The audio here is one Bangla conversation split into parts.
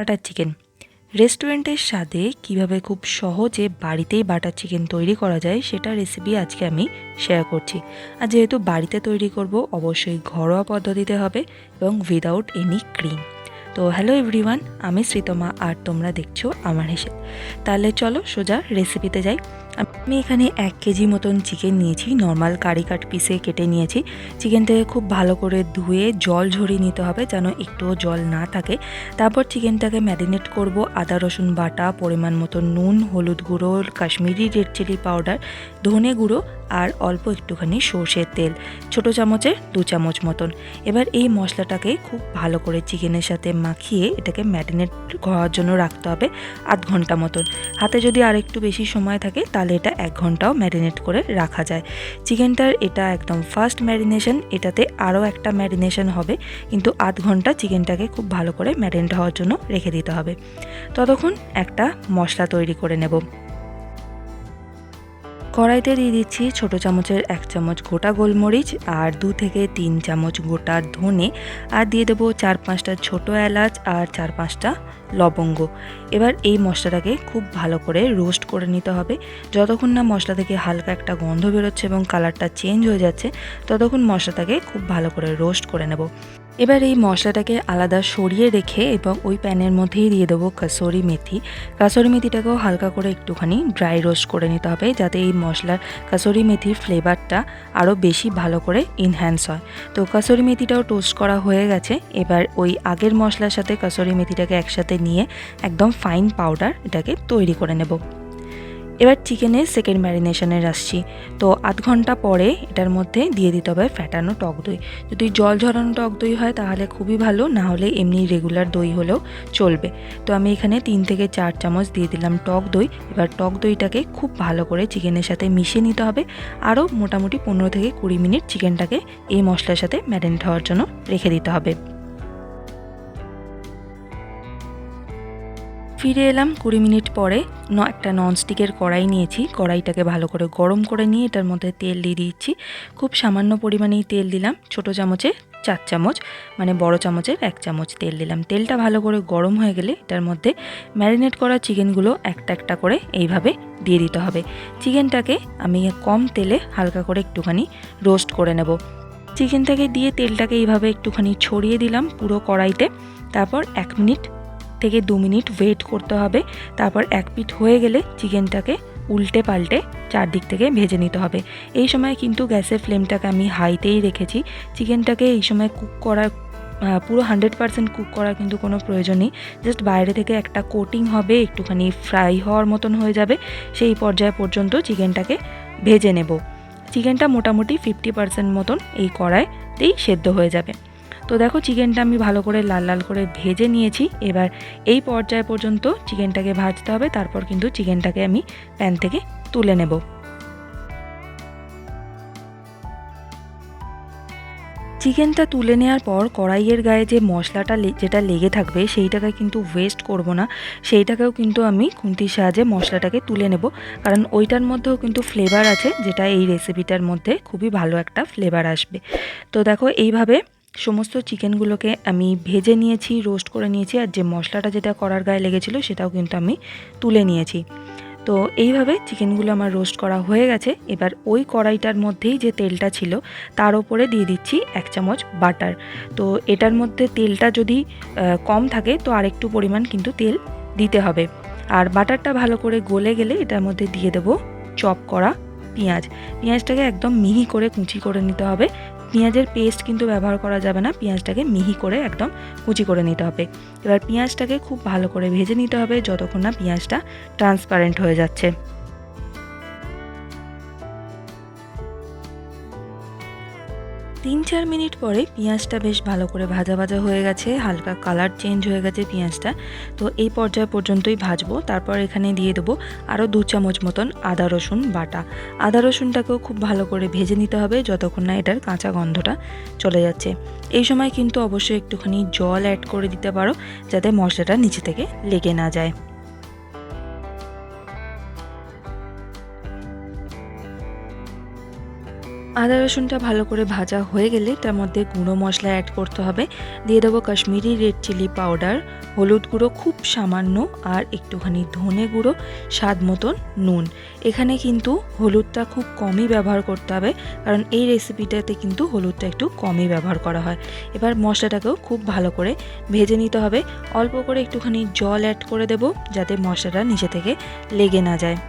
Butter chicken. রেস্টুরেন্টের স্বাদে কিভাবে খুব সহজে বাড়িতেই বাটার চিকেন তৈরি করা যায় সেটা রেসিপি আজকে আমি শেয়ার করছি। আর যেহেতু বাড়িতে তৈরি করব অবশ্যই ঘরোয়া পদ্ধতিতে হবে এবং উইদাউট এনি ক্রিম। তো হ্যালো এভরিওয়ান, আমি শ্রীতমা আর তোমরা দেখছো আমার হেসেল। তাহলে চলো সোজা রেসিপিতে যাই। আমি এখানে 1 কেজি মতন চিকেন নিয়েছি, নর্মাল কারি কাট পিসে কেটে নিয়েছি। চিকেনটাকে খুব ভালো করে ধুয়ে জল ঝরিয়ে নিতে হবে যেন একটুও জল না থাকে। তারপর চিকেনটাকে ম্যারিনেট করব আদা রসুন বাটা, পরিমাণ মতো নুন, হলুদ গুঁড়ো, কাশ্মীরি রেড চিলি পাউডার, ধনে গুঁড়ো আর অল্প একটুখানি সর্ষের তেল, ছোটো চামচে 2 চামচ মতন। এবার এই মশলাটাকে খুব ভালো করে চিকেনের সাথে মাখিয়ে এটাকে ম্যারিনেট করার জন্য রাখতে হবে আধ ঘন্টা মতন। হাতে যদি আর একটু বেশি সময় থাকে তাহলে এটা 1 ঘন্টাও ম্যারিনেট করে রাখা যায়। চিকেনটার এটা একদম ফার্স্ট ম্যারিনেশন, এটাতে আরও একটা ম্যারিনেশন হবে, কিন্তু আধ ঘন্টা চিকেনটাকে খুব ভালো করে ম্যারিনেট হওয়ার জন্য রেখে দিতে হবে। ততক্ষণ একটা মশলা তৈরি করে নেব। কড়াইতে দিয়ে দিচ্ছি ছোটো চামচের 1 চামচ গোটা গোলমরিচ আর 2 থেকে 3 চামচ গোটা ধনে, আর দিয়ে দেবো 4-5টা ছোটো এলাচ আর 4-5টা লবঙ্গ। এবার এই মশলাটাকে খুব ভালো করে রোস্ট করে নিতে হবে। যতক্ষণ না মশলা থেকে হালকা একটা গন্ধ বেরোচ্ছে এবং কালারটা চেঞ্জ হয়ে যাচ্ছে ততক্ষণ মশলাটাকে খুব ভালো করে রোস্ট করে নেব। এবার এই মশলাটাকে আলাদা সরিয়ে রেখে এবং ওই প্যানের মধ্যেই দিয়ে দেবো কাসুরি মেথি। কাসুরি মেথিটাকেও হালকা করে একটুখানি ড্রাই রোস্ট করে নিতে হবে যাতে এই মশলার কাসুরি মেথির ফ্লেভারটা আরও বেশি ভালো করে এনহ্যান্স হয়। তো কাসুরি মেথিটাও টোস্ট করা হয়ে গেছে। এবার ওই আগের মশলার সাথে কাসুরি মেথিটাকে একসাথে নিয়ে একদম ফাইন পাউডার এটাকে তৈরি করে নেব। এবার চিকেনের সেকেন্ড ম্যারিনেশনে আসছি। তো আধ ঘন্টা পরে এটার মধ্যে দিয়ে দিতে হবে ফ্যাটানো টক দই। যদি জল ঝরানো টক দই হয় তাহলে খুবই ভালো, না হলে এমনি রেগুলার দই হলেও চলবে। তো আমি এখানে 3 থেকে 4 চামচ দিয়ে দিলাম টক দই। এবার টক দইটাকে খুব ভালো করে চিকেনের সাথে মিশিয়ে নিতে হবে। আরও মোটামুটি 15 থেকে 20 মিনিট চিকেনটাকে এই মশলার সাথে ম্যারিনেট হওয়ার জন্য রেখে দিতে হবে। ফিরে এলাম 20 মিনিট পরে। একটা ননস্টিকের কড়াই নিয়েছি, কড়াইটাকে ভালো করে গরম করে নিয়ে এটার মধ্যে তেল দিয়ে দিচ্ছি। খুব সামান্য পরিমাণেই তেল দিলাম, ছোটো চামচে 4 চামচ, মানে বড় চামচের 1 চামচ তেল দিলাম। তেলটা ভালো করে গরম হয়ে গেলে এটার মধ্যে ম্যারিনেট করা চিকেনগুলো একটা একটা করে এইভাবে দিয়ে দিতে হবে। চিকেনটাকে আমি কম তেলে হালকা করে একটুখানি রোস্ট করে নেব। চিকেনটাকে দিয়ে তেলটাকে এইভাবে একটুখানি ছড়িয়ে দিলাম পুরো কড়াইতে। তারপর 1 মিনিট থেকে 2 মিনিট ওয়েট করতে হবে। তারপর 1 পিঠ হয়ে গেলে চিকেনটাকে উল্টে পাল্টে চারদিক থেকে ভেজে নিতে হবে। এই সময় কিন্তু গ্যাসের ফ্লেমটাকে আমি হাইতেই রেখেছি। চিকেনটাকে এই সময় কুক করার পুরো 100% কুক করার কিন্তু কোনো প্রয়োজন নেই। জাস্ট বাইরে থেকে একটা কোটিং হবে, একটুখানি ফ্রাই হওয়ার মতন হয়ে যাবে, সেই পর্যায় পর্যন্ত চিকেনটাকে ভেজে নেব। চিকেনটা মোটামুটি 50% মতন এই কড়াইতেই সেদ্ধ হয়ে যাবে। তো দেখো চিকেনটা আমি ভালো করে লাল লাল করে ভেজে নিয়েছি। এবার এই পর্যায় পর্যন্ত চিকেনটাকে ভাজতে হবে, তারপর কিন্তু চিকেনটাকে আমি প্যান থেকে তুলে নেব। চিকেনটা তুলে নেওয়ার পর কড়াইয়ের গায়ে যে মশলাটা যেটা লেগে থাকবে সেইটাকে কিন্তু ওয়েস্ট করব না, সেইটাকেও কিন্তু আমি খুন্তির সাহায্যে মশলাটাকে তুলে নেব, কারণ ওইটার মধ্যেও কিন্তু ফ্লেভার আছে যেটা এই রেসিপিটার মধ্যে খুবই ভালো একটা ফ্লেভার আসবে। তো দেখো এইভাবে সমস্ত চিকেনগুলোকে আমি ভেজে নিয়েছি, রোস্ট করে নিয়েছি, আর যে মশলাটা যেটা কড়ার গায়ে লেগেছিলো সেটাও কিন্তু আমি তুলে নিয়েছি। তো এইভাবে চিকেনগুলো আমার রোস্ট করা হয়ে গেছে। এবার ওই কড়াইটার মধ্যেই যে তেলটা ছিল তার ওপরে দিয়ে দিচ্ছি 1 চামচ বাটার। তো এটার মধ্যে তেলটা যদি কম থাকে তো আরেকটু পরিমাণ কিন্তু তেল দিতে হবে। আর বাটারটা ভালো করে গলে গেলে এটার মধ্যে দিয়ে দেবো চপ করা পেঁয়াজ। পেঁয়াজটাকে একদম মিহি করে কুচি করে নিতে হবে। পেঁয়াজের পেস্ট কিন্তু ব্যবহার করা যাবে না, পেঁয়াজটাকে মিহি করে একদম কুচি করে নিতে হবে। এবার পেঁয়াজটাকে খুব ভালো করে ভেজে নিতে হবে যতক্ষণ না পেঁয়াজটা ট্রান্সপারেন্ট হয়ে যাচ্ছে। 3-4 মিনিট পরে পেঁয়াজটা বেশ ভালো করে ভাজা ভাজা হয়ে গেছে, হালকা কালার চেঞ্জ হয়ে গেছে পেঁয়াজটা। তো এই পর্যায় পর্যন্তই ভাজবো। তারপর এখানে দিয়ে দেবো আরও 2 চামচ মতন আদা রসুন বাটা। আদা রসুনটাকেও খুব ভালো করে ভেজে নিতে হবে যতক্ষণ না এটার কাঁচা গন্ধটা চলে যাচ্ছে। এই সময় কিন্তু অবশ্যই একটুখানি জল অ্যাড করে দিতে পারো যাতে মশলাটা নিচে থেকে লেগে না যায়। আদা রসুনটা ভালো করে ভাজা হয়ে গেলে তার মধ্যে গুঁড়ো মশলা অ্যাড করতে হবে। দিয়ে দেবো কাশ্মীরি রেড চিলি পাউডার, হলুদ গুঁড়ো খুব সামান্য, আর একটুখানি ধনে গুঁড়ো, স্বাদ মতন নুন। এখানে কিন্তু হলুদটা খুব কমই ব্যবহার করতে হবে, কারণ এই রেসিপিটাতে কিন্তু হলুদটা একটু কমই ব্যবহার করা হয়। এবার মশলাটাকেও খুব ভালো করে ভেজে নিতে হবে। অল্প করে একটুখানি জল অ্যাড করে দেবো, যাতে মশলাটা নিচে থেকে লেগে না যায়।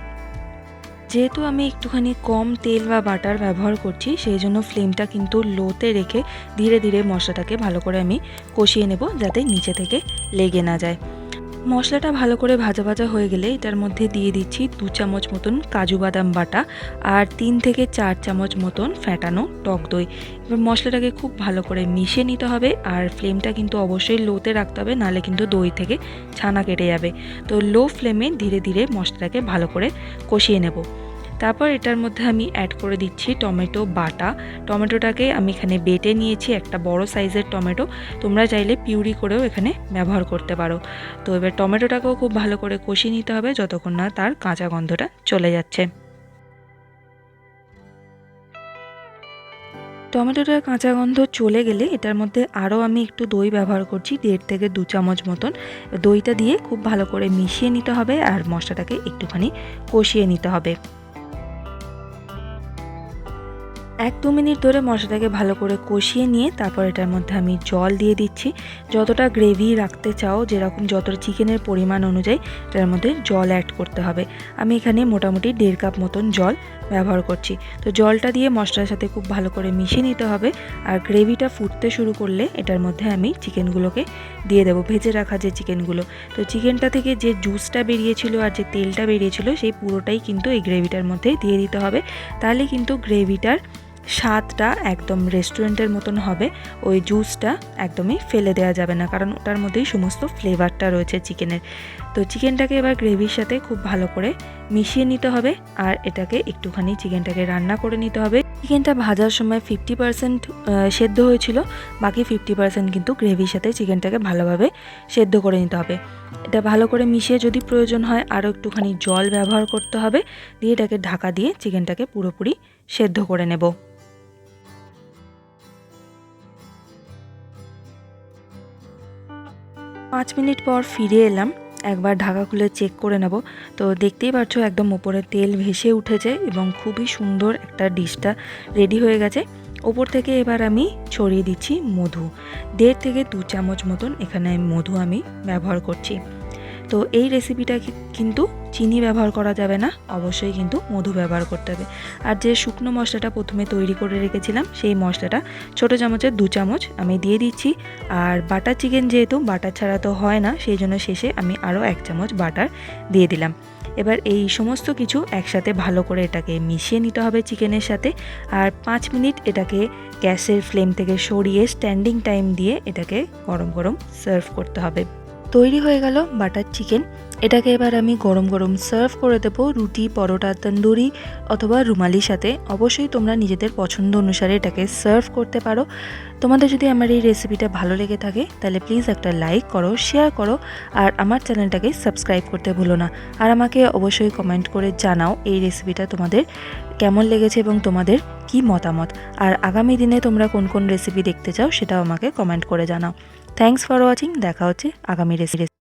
যেহেতু আমি একটুখানি কম তেল বা বাটার ব্যবহার করছি, সেই জন্য ফ্লেমটা কিন্তু লোতে রেখে ধীরে ধীরে মশলাটাকে ভালো করে আমি কষিয়ে নেব, যাতে নিচে থেকে লেগে না যায়। মশলাটা ভালো করে ভাজা ভাজা হয়ে গেলে এটার মধ্যে দিয়ে দিচ্ছি 2 চামচ মতন কাজু বাদাম বাটা আর 3 থেকে 4 চামচ মতন ফ্যাটানো টক দই। এবার মশলাটাকে খুব ভালো করে মিশিয়ে নিতে হবে, আর ফ্লেমটা কিন্তু অবশ্যই লোতে রাখতে হবে, নাহলে কিন্তু দই থেকে ছানা কেটে যাবে। তো লো ফ্লেমে ধীরে ধীরে মশলাটাকে ভালো করে কষিয়ে নেব। তারপর এটার মধ্যে আমি অ্যাড করে দিচ্ছি টমেটো বাটা। টমেটোটাকে আমি এখানে বেটে নিয়েছি, একটা বড় সাইজের টমেটো। তোমরা চাইলে পিউরি করেও এখানে ব্যবহার করতে পারো। তো এবার টমেটোটাকেও খুব ভালো করে কষিয়ে নিতে হবে, যতক্ষণ না তার কাঁচা গন্ধটা চলে যাচ্ছে। টমেটোটার কাঁচা গন্ধ চলে গেলে এটার মধ্যে আরও আমি একটু দই ব্যবহার করছি, 1.5 থেকে 2 চামচ মতন। দইটা দিয়ে খুব ভালো করে মিশিয়ে নিতে হবে, আর মশলাটাকে একটুখানি কষিয়ে নিতে হবে। 1-2 মিনিট ধরে মশলাটাকে ভালো করে কষিয়ে নিয়ে তারপর এটার মধ্যে আমি জল দিয়ে দিচ্ছি। যতটা গ্রেভি রাখতে চাও, যেরকম যতটা চিকেনের পরিমাণ অনুযায়ী এটার মধ্যে জল অ্যাড করতে হবে। আমি এখানে মোটামুটি 1.5 কাপ মতন জল ব্যবহার করছি। তো জলটা দিয়ে মশলার সাথে খুব ভালো করে মিশিয়ে নিতে হবে, আর গ্রেভিটা ফুটতে শুরু করলে এটার মধ্যে আমি চিকেনগুলোকে দিয়ে দেবো, ভেজে রাখা যে চিকেনগুলো। তো চিকেনটা থেকে যে জুসটা বেরিয়েছিল আর যে তেলটা বেরিয়েছিল, সেই পুরোটাই কিন্তু এই গ্রেভিটার মধ্যে দিয়ে দিতে হবে। তাহলে কিন্তু গ্রেভিটার স্বাদটা একদম রেস্টুরেন্টের মতন হবে। ওই জুসটা একদমই ফেলে দেওয়া যাবে না, কারণ ওটার মধ্যেই সমস্ত ফ্লেভারটা রয়েছে চিকেনের। তো চিকেনটাকে এবার গ্রেভির সাথে খুব ভালো করে মিশিয়ে নিতে হবে, আর এটাকে একটুখানি চিকেনটাকে রান্না করে নিতে হবে। চিকেনটা ভাজার সময় 50% সেদ্ধ হয়েছিল, বাকি 50% কিন্তু গ্রেভির সাথে চিকেনটাকে ভালোভাবে সেদ্ধ করে নিতে হবে। এটা ভালো করে মিশিয়ে যদি প্রয়োজন হয় আরও একটুখানি জল ব্যবহার করতে হবে, দিয়ে এটাকে ঢাকা দিয়ে চিকেনটাকে পুরোপুরি সেদ্ধ করে নেব। 5 মিনিট পর ফিরে এলাম। একবার ঢাকা খুলে চেক করে নেব। তো দেখতেই পাচ্ছ একদম ওপরে তেল ভেসে উঠেছে এবং খুবই সুন্দর একটা ডিশটা রেডি হয়ে গেছে। ওপর থেকে এবার আমি ছড়িয়ে দিচ্ছি মধু। 1.5 থেকে 2 চামচ মতন এখানে মধু আমি ব্যবহার করছি। তো এই রেসিপিটা কিন্তু চিনি ব্যবহার করা যাবে না, অবশ্যই কিন্তু মধু ব্যবহার করতে হবে। আর যে শুকনো মশলাটা প্রথমে তৈরি করে রেখেছিলাম, সেই মশলাটা ছোটো চামচের 2 চামচ আমি দিয়ে দিচ্ছি। আর বাটার চিকেন যেহেতু বাটার ছাড়া তো হয় না, সেই জন্য শেষে আমি আরও 1 চামচ বাটার দিয়ে দিলাম। এবার এই সমস্ত কিছু একসাথে ভালো করে এটাকে মিশিয়ে নিতে হবে চিকেনের সাথে, আর 5 মিনিট এটাকে গ্যাসের ফ্লেম থেকে সরিয়ে স্ট্যান্ডিং টাইম দিয়ে এটাকে গরম গরম সার্ভ করতে হবে। তৈরি হয়ে গেল বাটার চিকেন। এটাকে এবার আমি গরম গরম সার্ভ করে দেবো রুটি, পরোটা, তন্দুরি অথবা রুমালির সাথে। অবশ্যই তোমরা নিজেদের পছন্দ অনুসারে এটাকে সার্ভ করতে পারো। তোমাদের যদি আমার এই রেসিপিটা ভালো লেগে থাকে তাহলে প্লিজ একটা লাইক করো, শেয়ার করো, আর আমার চ্যানেলটাকে সাবস্ক্রাইব করতে ভুলো না। আর আমাকে অবশ্যই কমেন্ট করে জানাও এই রেসিপিটা তোমাদের কেমন লেগেছে এবং তোমাদের কি মতামত। আর আগামী দিনে তোমরা কোন কোন রেসিপি দেখতে চাও সেটাও আমাকে কমেন্ট করে জানাও। Thanks for watching. দেখা হচ্ছে আগামী রেসিপি।